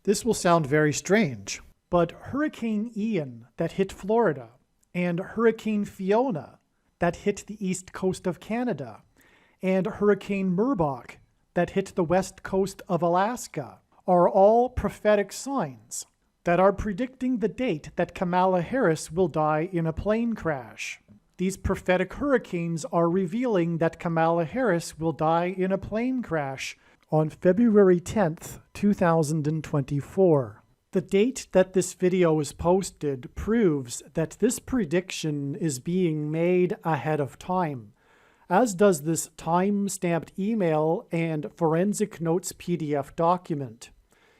This will sound very strange, but Hurricane Ian that hit Florida and Hurricane Fiona that hit the east coast of Canada and Hurricane Merbok that hit the west coast of Alaska are all prophetic signs that are predicting the date that Kamala Harris will die in a plane crash. These prophetic hurricanes are revealing that Kamala Harris will die in a plane crash on February 10th, 2024. The date that this video is posted proves that this prediction is being made ahead of time, as does this time-stamped email and forensic notes PDF document.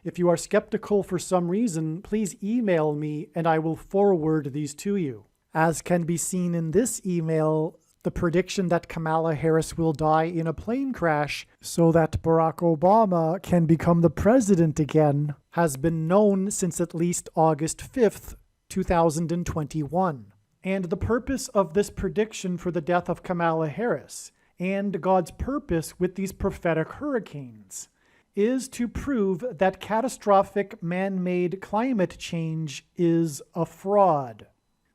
If you are skeptical for some reason, please email me and I will forward these to you. As can be seen in this email, the prediction that Kamala Harris will die in a plane crash so that Barack Obama can become the president again has been known since at least August 5th, 2021. And the purpose of this prediction for the death of Kamala Harris and God's purpose with these prophetic hurricanes is to prove that catastrophic man-made climate change is a fraud.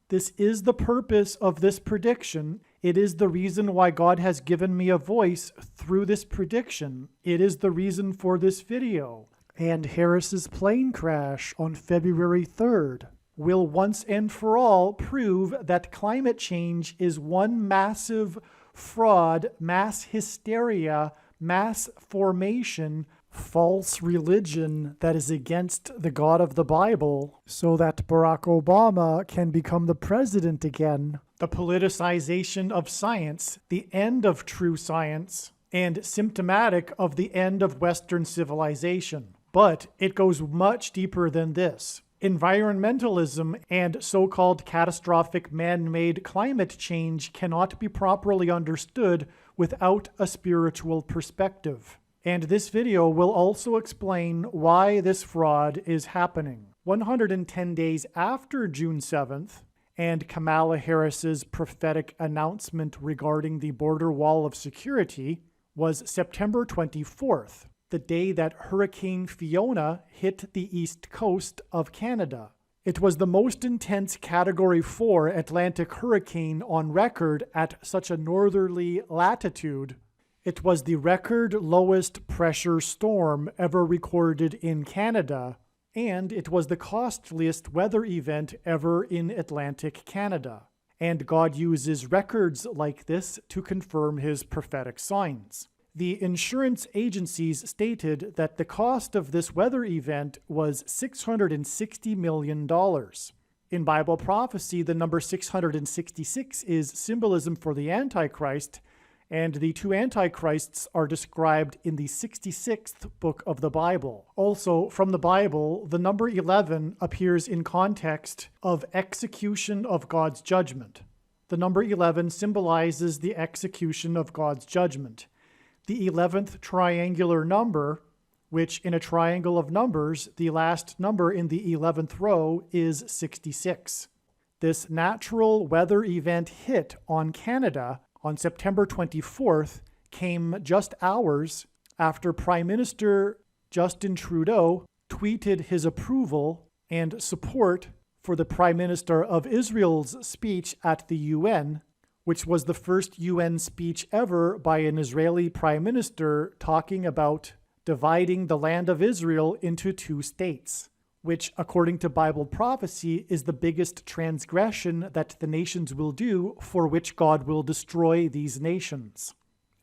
This is the purpose of this prediction. It is the reason why God has given me a voice through this prediction. It is the reason for this video. And Harris's plane crash on February 3rd will once and for all prove that climate change is one massive fraud, mass hysteria, mass formation, false religion that is against the God of the Bible so that Barack Obama can become the president again. The politicization of science, the end of true science, and symptomatic of the end of Western civilization. But it goes much deeper than this. Environmentalism and so-called catastrophic man-made climate change cannot be properly understood without a spiritual perspective. And this video will also explain why this fraud is happening. 110 days after June 7th and Kamala Harris's prophetic announcement regarding the border wall of security was September 24th, the day that Hurricane Fiona hit the east coast of Canada. It was the most intense Category 4 Atlantic hurricane on record at such a northerly latitude. It was the record lowest pressure storm ever recorded in Canada, and it was the costliest weather event ever in Atlantic Canada. And God uses records like this to confirm his prophetic signs. The insurance agencies stated that the cost of this weather event was $660 million. In Bible prophecy, the number 666 is symbolism for the Antichrist, and the two Antichrists are described in the 66th book of the Bible. Also, from the Bible, the number 11 appears in context of execution of God's judgment. The number 11 symbolizes the execution of God's judgment. The 11th triangular number, which in a triangle of numbers, the last number in the 11th row is 66. This natural weather event hit on Canada on September 24th came just hours after Prime Minister Justin Trudeau tweeted his approval and support for the Prime Minister of Israel's speech at the UN, which was the first UN speech ever by an Israeli Prime Minister talking about dividing the land of Israel into two states, which, according to Bible prophecy, is the biggest transgression that the nations will do, for which God will destroy these nations.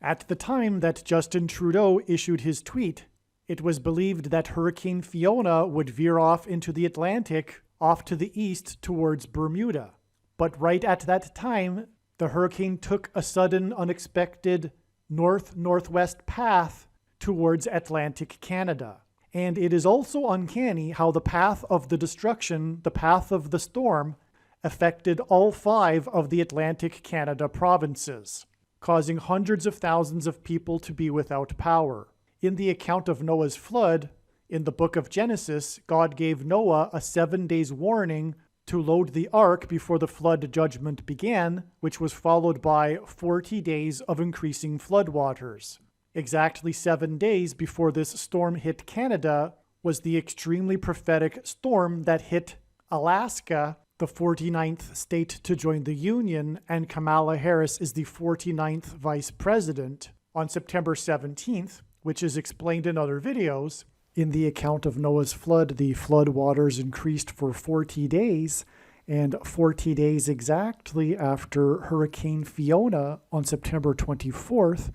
At the time that Justin Trudeau issued his tweet, it was believed that Hurricane Fiona would veer off into the Atlantic, off to the east towards Bermuda. But right at that time, the hurricane took a sudden, unexpected north-northwest path towards Atlantic Canada. And it is also uncanny how the path of the destruction, the path of the storm, affected all 5 of the Atlantic Canada provinces, causing hundreds of thousands of people to be without power. In the account of Noah's flood, in the book of Genesis, God gave Noah a 7 days warning to load the ark before the flood judgment began, which was followed by 40 days of increasing floodwaters. Exactly 7 days before this storm hit Canada, was the extremely prophetic storm that hit Alaska, the 49th state to join the Union, and Kamala Harris is the 49th vice president, on September 17th, which is explained in other videos. In the account of Noah's flood, the flood waters increased for 40 days, and 40 days exactly after Hurricane Fiona on September 24th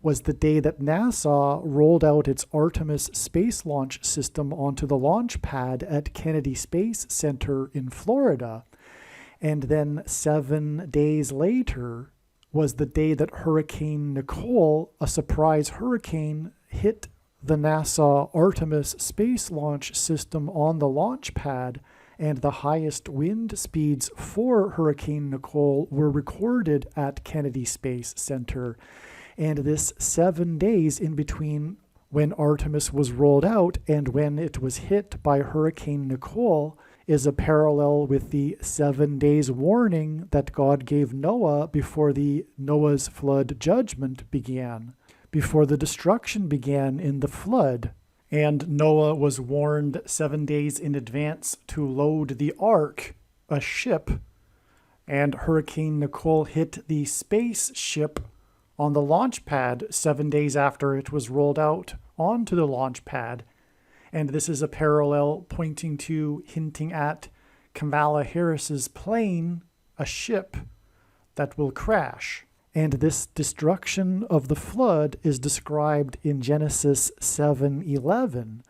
was the day that NASA rolled out its Artemis space launch system onto the launch pad at Kennedy Space Center in Florida. And then 7 days later was the day that Hurricane Nicole, a surprise hurricane, hit the NASA Artemis space launch system on the launch pad, and the highest wind speeds for Hurricane Nicole were recorded at Kennedy Space Center. And this 7 days in between when Artemis was rolled out and when it was hit by Hurricane Nicole is a parallel with the 7 days warning that God gave Noah before the Noah's flood judgment began, before the destruction began in the flood. And Noah was warned 7 days in advance to load the ark, a ship, and Hurricane Nicole hit the spaceship on the launch pad 7 days after it was rolled out onto the launch pad. And this is a parallel pointing to, hinting at Kamala Harris's plane, a ship that will crash. And this destruction of the flood is described in Genesis 7:11,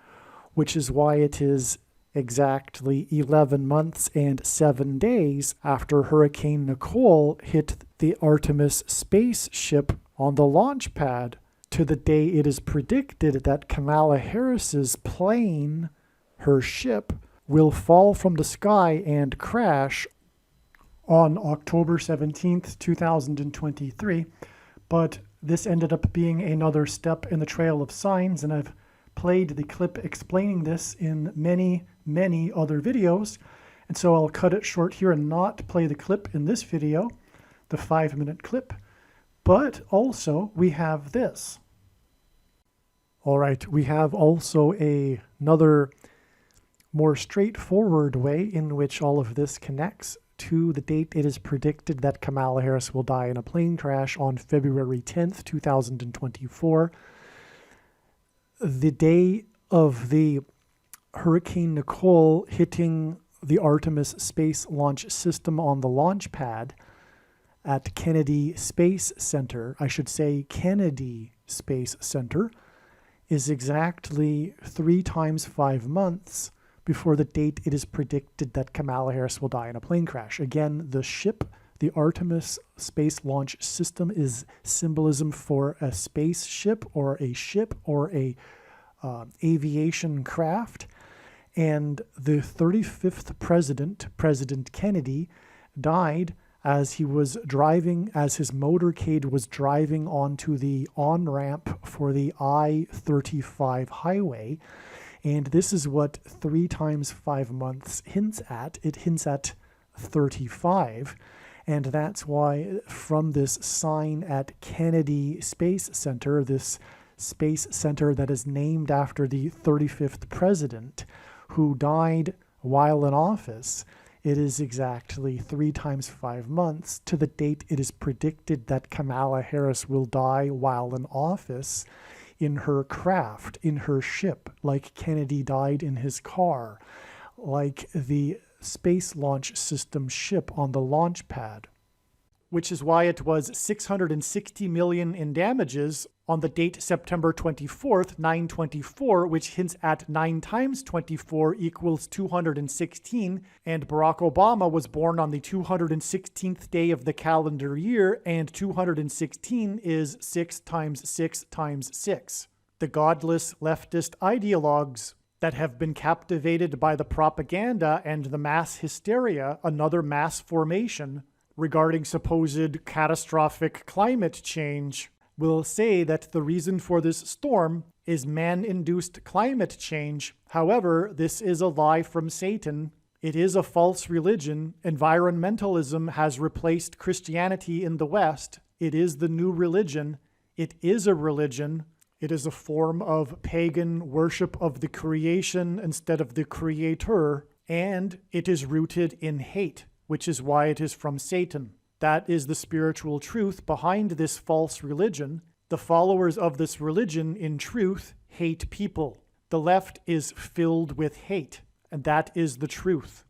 which is why it is exactly 11 months and 7 days after Hurricane Nicole hit the Artemis spaceship on the launch pad to the day it is predicted that Kamala Harris's plane, her ship, will fall from the sky and crash on October 17th, 2023. But this ended up being another step in the trail of signs, and I've played the clip explaining this in many, many other videos. And so I'll cut it short here and not play the clip in this video, the 5-minute clip. But also we have this. All right, we have also another more straightforward way in which all of this connects to the date it is predicted that Kamala Harris will die in a plane crash on February 10th, 2024. The day of the Hurricane Nicole hitting the Artemis space launch system on the launch pad at Kennedy Space Center, I should say Kennedy Space Center, is exactly 3 times 5 months before the date it is predicted that Kamala Harris will die in a plane crash. Again, the ship, the Artemis space launch system, is symbolism for a spaceship or a ship or a aviation craft. And the 35th president, President Kennedy, died as he was driving, as his motorcade was driving onto the on-ramp for the I-35 highway. And this is what 3 times 5 months hints at. It hints at 35. And that's why from this sign at Kennedy Space Center, this space center that is named after the 35th president who died while in office, it is exactly 3 times 5 months to the date it is predicted that Kamala Harris will die while in office in her craft, in her ship, like Kennedy died in his car, like the space launch system ship on the launch pad. Which is why it was $660 million in damages on the date September 24th, 9/24, which hints at 9 times 24 equals 216, and Barack Obama was born on the 216th day of the calendar year, and 216 is 6 times 6 times 6. The godless leftist ideologues that have been captivated by the propaganda and the mass hysteria, another mass formation, regarding supposed catastrophic climate change, will say that the reason for this storm is man-induced climate change. However, this is a lie from Satan. It is a false religion. Environmentalism has replaced Christianity in the West. It is the new religion. It is a religion. It is a form of pagan worship of the creation instead of the creator, and it is rooted in hate, which is why it is from Satan. That is the spiritual truth behind this false religion. The followers of this religion, in truth, hate people. The left is filled with hate, and that is the truth.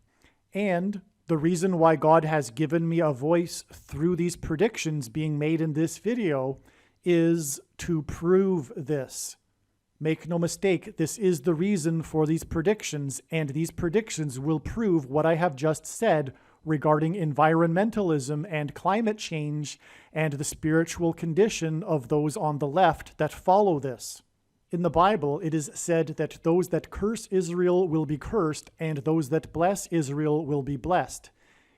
And the reason why God has given me a voice through these predictions being made in this video is to prove this. Make no mistake, this is the reason for these predictions, and these predictions will prove what I have just said regarding environmentalism and climate change and the spiritual condition of those on the left that follow this. In the Bible, it is said that those that curse Israel will be cursed, and those that bless Israel will be blessed.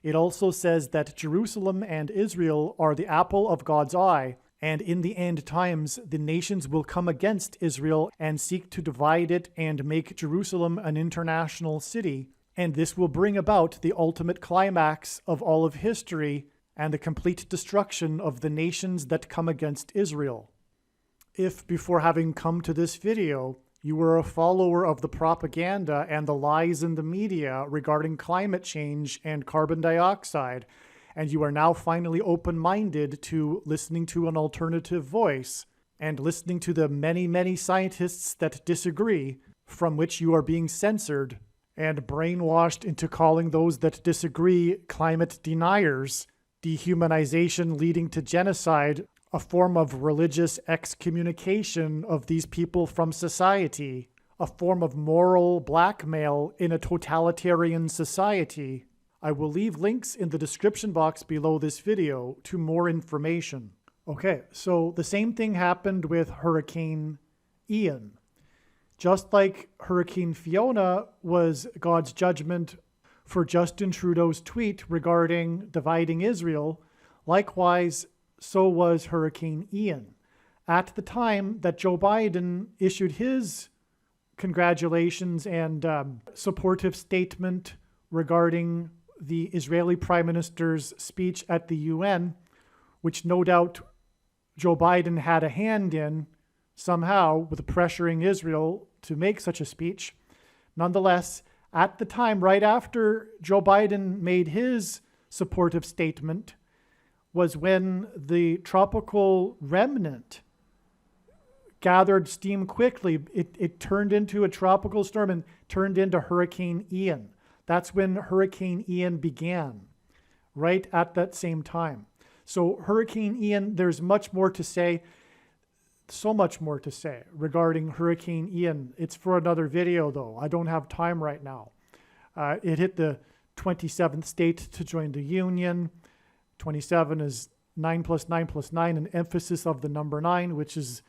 It also says that Jerusalem and Israel are the apple of God's eye, and in the end times, the nations will come against Israel and seek to divide it and make Jerusalem an international city. And this will bring about the ultimate climax of all of history and the complete destruction of the nations that come against Israel. If before having come to this video, you were a follower of the propaganda and the lies in the media regarding climate change and carbon dioxide, and you are now finally open-minded to listening to an alternative voice and listening to the many, many scientists that disagree, from which you are being censored and brainwashed into calling those that disagree climate deniers, dehumanization leading to genocide, a form of religious excommunication of these people from society, a form of moral blackmail in a totalitarian society. I will leave links in the description box below this video to more information. Okay, so the same thing happened with Hurricane Ian. Just like Hurricane Fiona was God's judgment for Justin Trudeau's tweet regarding dividing Israel, likewise, so was Hurricane Ian. At the time that Joe Biden issued his congratulations and supportive statement regarding the Israeli Prime Minister's speech at the UN, which no doubt Joe Biden had a hand in somehow with pressuring Israel to make such a speech. Nonetheless, at the time, right after Joe Biden made his supportive statement, was when the tropical remnant gathered steam quickly. It turned into a tropical storm and turned into Hurricane Ian. That's when Hurricane Ian began, right at that same time. So Hurricane Ian, there's much more to say, so much more to say regarding Hurricane Ian. It's for another video, though. I don't have time right now. It hit the 27th state to join the Union. 27 is 9 plus 9 plus 9, an emphasis of the number 9, which is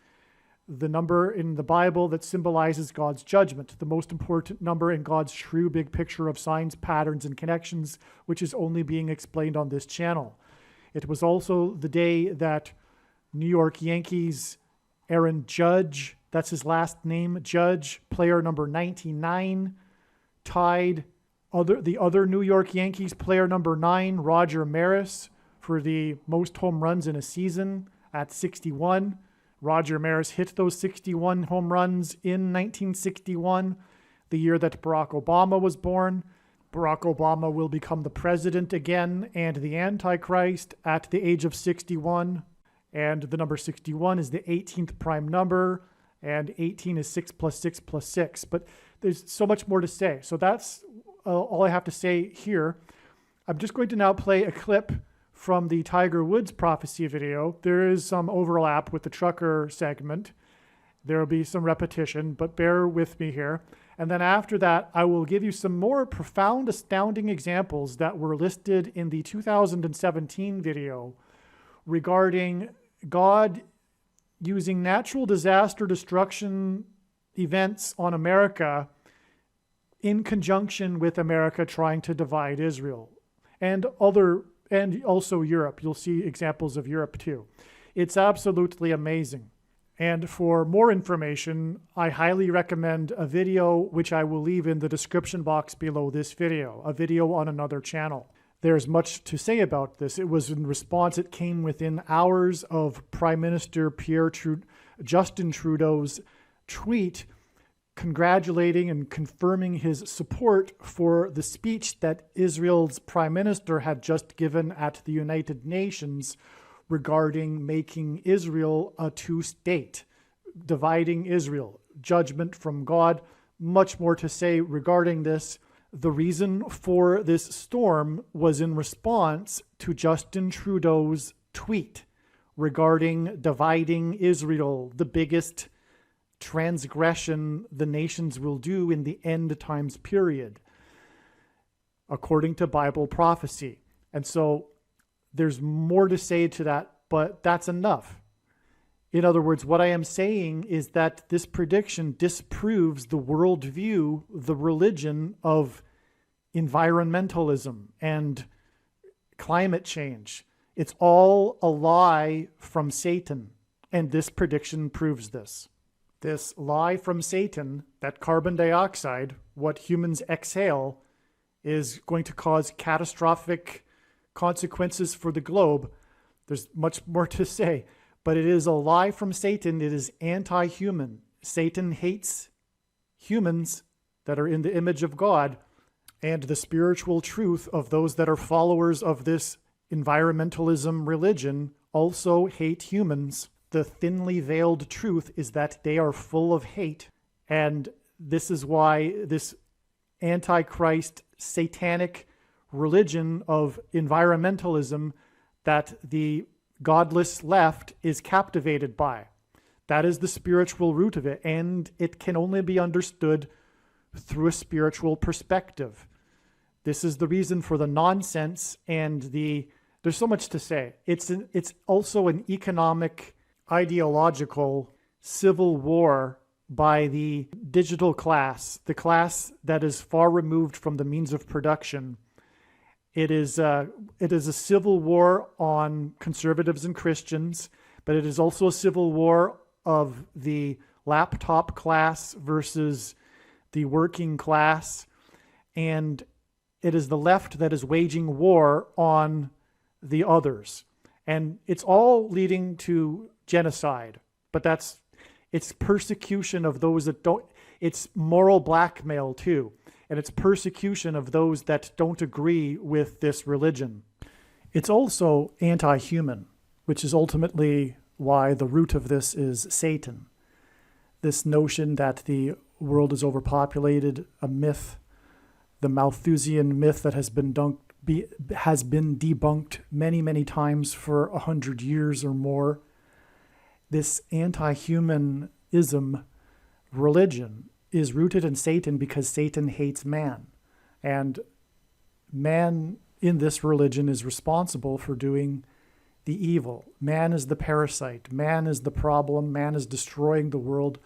the number in the Bible that symbolizes God's judgment, the most important number in God's true big picture of signs, patterns, and connections, which is only being explained on this channel. It was also the day that New York Yankees Aaron Judge, that's his last name, Judge, player number 99, tied the other New York Yankees player number 9, Roger Maris, for the most home runs in a season at 61. Roger Maris hit those 61 home runs in 1961, the year that Barack Obama was born. Barack Obama will become the president again and the Antichrist at the age of 61. And the number 61 is the 18th prime number, and 18 is 6 plus 6 plus 6. But there's so much more to say. So that's all I have to say here. I'm just going to now play a clip from the Tiger Woods prophecy video. There is some overlap with the trucker segment. There will be some repetition, but bear with me here. And then after that, I will give you some more profound, astounding examples that were listed in the 2017 video regarding God using natural disaster destruction events on America in conjunction with America trying to divide Israel and also Europe. You'll see examples of Europe too. It's absolutely amazing. And for more information, I highly recommend a video which I will leave in the description box below this video, a video on another channel. There's much to say about this. It was in response, it came within hours of Prime Minister Justin Trudeau's tweet congratulating and confirming his support for the speech that Israel's prime minister had just given at the United Nations regarding making Israel a two-state, dividing Israel, judgment from God. Much more to say regarding this. The reason for this storm was in response to Justin Trudeau's tweet regarding dividing Israel, the biggest transgression the nations will do in the end times period, according to Bible prophecy. And so there's more to say to that, but that's enough. In other words, what I am saying is that this prediction disproves the worldview, the religion of environmentalism and climate change. It's all a lie from Satan, and this prediction proves this. This lie from Satan that carbon dioxide, what humans exhale, is going to cause catastrophic consequences for the globe. There's much more to say, but it is a lie from Satan. It is anti-human. Satan hates humans that are in the image of God, and the spiritual truth of those that are followers of this environmentalism religion also hate humans. The thinly veiled truth is that they are full of hate, and this is why this antichrist satanic religion of environmentalism that the godless left is captivated by. That is the spiritual root of it, and it can only be understood through a spiritual perspective. This is the reason for the nonsense and there's so much to say. It's also an economic, ideological civil war by the digital class, the class that is far removed from the means of production. It is a civil war on conservatives and Christians, but it is also a civil war of the laptop class versus the working class. And it is the left that is waging war on the others. And it's all leading to genocide, but it's persecution of those that don't, it's moral blackmail too. And it's persecution of those that don't agree with this religion. It's also anti-human, which is ultimately why the root of this is Satan. This notion that the world is overpopulated, a myth, the Malthusian myth that has been debunked many, many times for 100 years or more. This anti-humanism religion is rooted in Satan because Satan hates man. And man in this religion is responsible for doing the evil. Man is the parasite. Man is the problem. Man is destroying the world.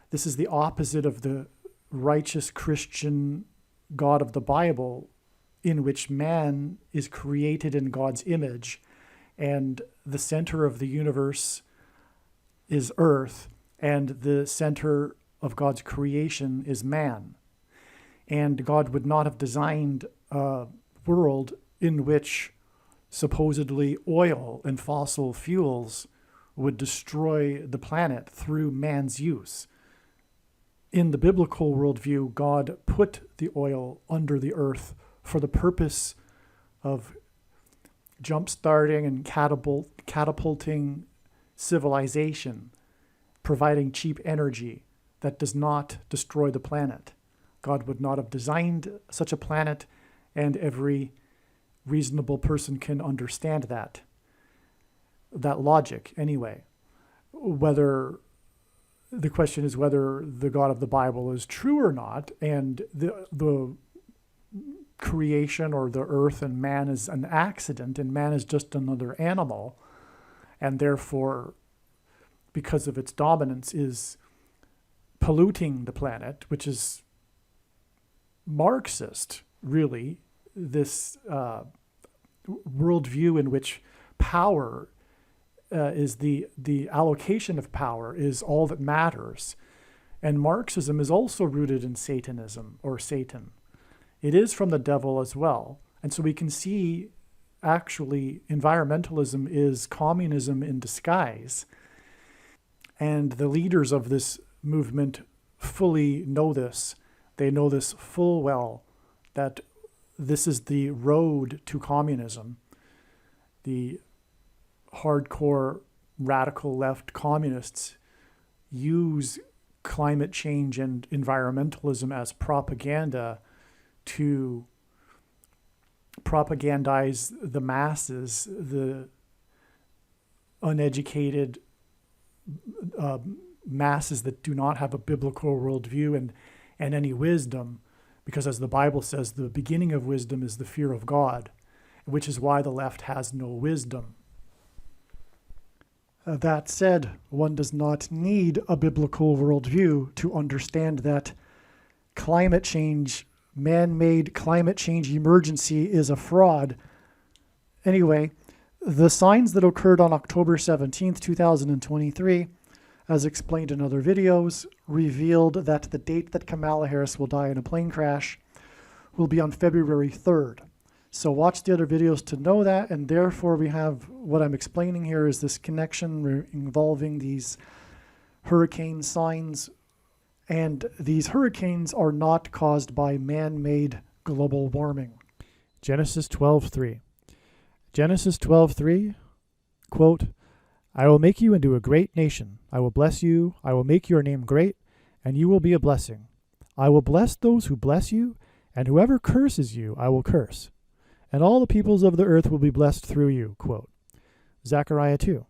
This is the opposite of the righteous Christian God of the Bible, in which man is created in God's image, and the center of the universe is earth, and the center of God's creation is man. And God would not have designed a world in which supposedly oil and fossil fuels would destroy the planet through man's use. In the biblical worldview, God put the oil under the earth for the purpose of jump-starting and catapulting civilization, providing cheap energy that does not destroy the planet. God would not have designed such a planet, and every reasonable person can understand that logic anyway. The question is whether the God of the Bible is true or not, and the creation or the earth and man is an accident, and man is just another animal, and therefore, because of its dominance, is polluting the planet, which is Marxist, really, this worldview in which power is the allocation of power is all that matters. And Marxism is also rooted in Satanism, or Satan. It is from the devil as well. And so we can see, actually, environmentalism is communism in disguise. And the leaders of this movement fully know this. They know this full well, that this is the road to communism. The hardcore radical left communists use climate change and environmentalism as propaganda to propagandize the masses, the uneducated masses that do not have a biblical worldview and any wisdom, because as the Bible says, the beginning of wisdom is the fear of God, which is why the left has no wisdom. That said, one does not need a biblical worldview to understand that climate change, man-made climate change emergency is a fraud. Anyway, the signs that occurred on October 17th, 2023, as explained in other videos, revealed that the date that Kamala Harris will die in a plane crash will be on February 3rd. So watch the other videos to know that, and therefore we have what I'm explaining here is this connection involving these hurricane signs, and these hurricanes are not caused by man-made global warming. Genesis 12:3. Genesis 12:3, quote, I will make you into a great nation. I will bless you. I will make your name great, and you will be a blessing. I will bless those who bless you, and whoever curses you, I will curse. And all the peoples of the earth will be blessed through you, quote. Zechariah 2.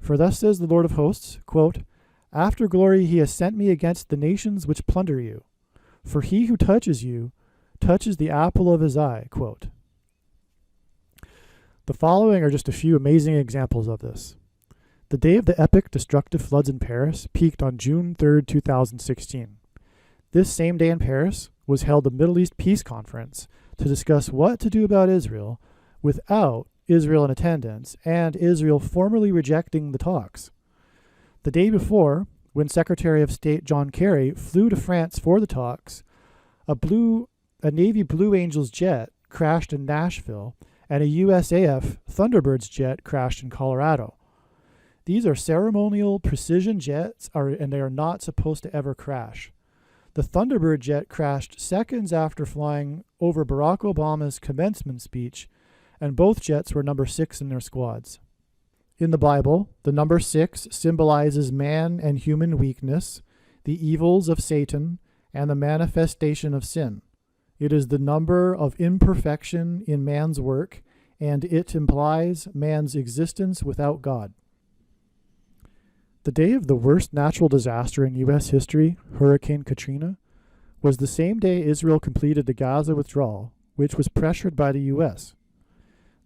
For thus says the Lord of hosts, quote, After glory he has sent me against the nations which plunder you. For he who touches you touches the apple of his eye, quote. The following are just a few amazing examples of this. The day of the epic destructive floods in Paris peaked on June 3rd, 2016. This same day in Paris was held the Middle East Peace Conference to discuss what to do about Israel without Israel in attendance and Israel formally rejecting the talks. The day before, when Secretary of State John Kerry flew to France for the talks, a Navy Blue Angels jet crashed in Nashville and a USAF Thunderbirds jet crashed in Colorado. These are ceremonial precision jets and they are not supposed to ever crash. The Thunderbird jet crashed seconds after flying over Barack Obama's commencement speech, and both jets were number 6 in their squads. In the Bible, the number 6 symbolizes man and human weakness, the evils of Satan, and the manifestation of sin. It is the number of imperfection in man's work, and it implies man's existence without God. The day of the worst natural disaster in U.S. history, Hurricane Katrina, was the same day Israel completed the Gaza withdrawal, which was pressured by the U.S.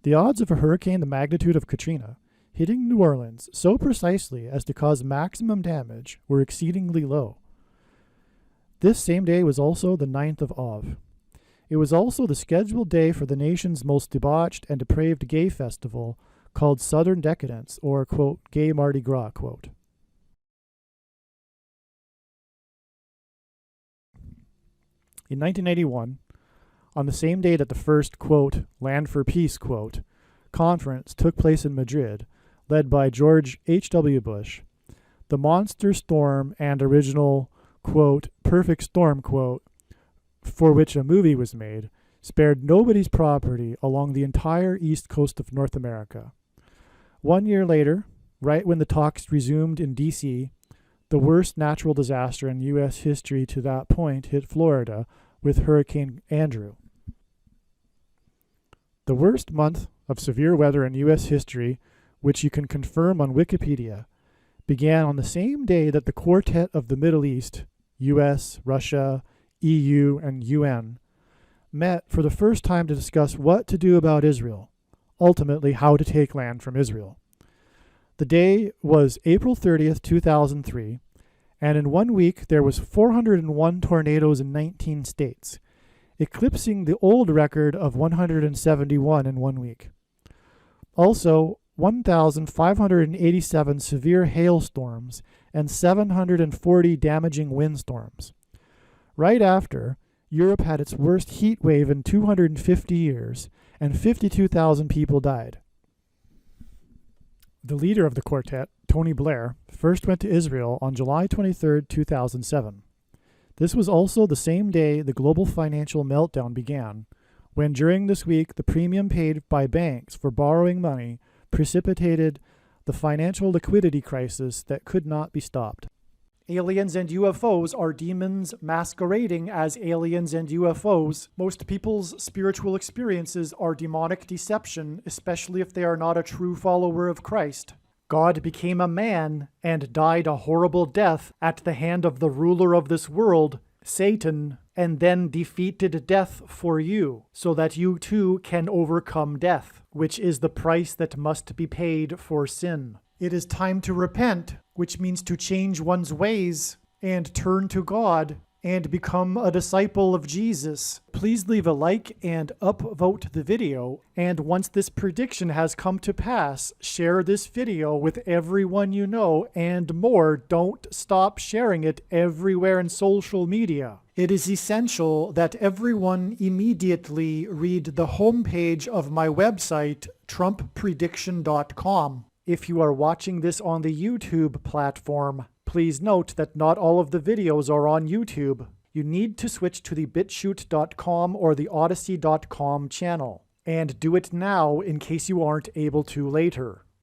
The odds of a hurricane the magnitude of Katrina hitting New Orleans so precisely as to cause maximum damage were exceedingly low. This same day was also the 9th of Av. It was also the scheduled day for the nation's most debauched and depraved gay festival called Southern Decadence, or, quote, Gay Mardi Gras, quote. In 1981, on the same day that the first, quote, Land for Peace, quote, conference took place in Madrid, led by George H.W. Bush, the monster storm and original, quote, perfect storm, quote, for which a movie was made, spared nobody's property along the entire east coast of North America. 1 year later, right when the talks resumed in D.C., the worst natural disaster in U.S. history to that point hit Florida with Hurricane Andrew. The worst month of severe weather in U.S. history, which you can confirm on Wikipedia, began on the same day that the Quartet of the Middle East, U.S., Russia, EU, and UN, met for the first time to discuss what to do about Israel, ultimately how to take land from Israel. The day was April 30th, 2003, and in 1 week there was 401 tornadoes in 19 states, eclipsing the old record of 171 in 1 week. Also, 1,587 severe hailstorms and 740 damaging windstorms. Right after, Europe had its worst heat wave in 250 years, and 52,000 people died. The leader of the quartet, Tony Blair, first went to Israel on July 23, 2007. This was also the same day the global financial meltdown began, when during this week the premium paid by banks for borrowing money precipitated the financial liquidity crisis that could not be stopped. Aliens and UFOs are demons masquerading as aliens and UFOs. Most people's spiritual experiences are demonic deception, especially if they are not a true follower of Christ. God became a man and died a horrible death at the hand of the ruler of this world, Satan, and then defeated death for you, so that you too can overcome death, which is the price that must be paid for sin. It is time to repent, which means to change one's ways and turn to God and become a disciple of Jesus. Please leave a like and upvote the video. And once this prediction has come to pass, share this video with everyone you know, and more. Don't stop sharing it everywhere in social media. It is essential that everyone immediately read the homepage of my website, TrumpPrediction.com. If you are watching this on the YouTube platform, please note that not all of the videos are on YouTube. You need to switch to the BitChute.com or the Odyssey.com channel. And do it now in case you aren't able to later.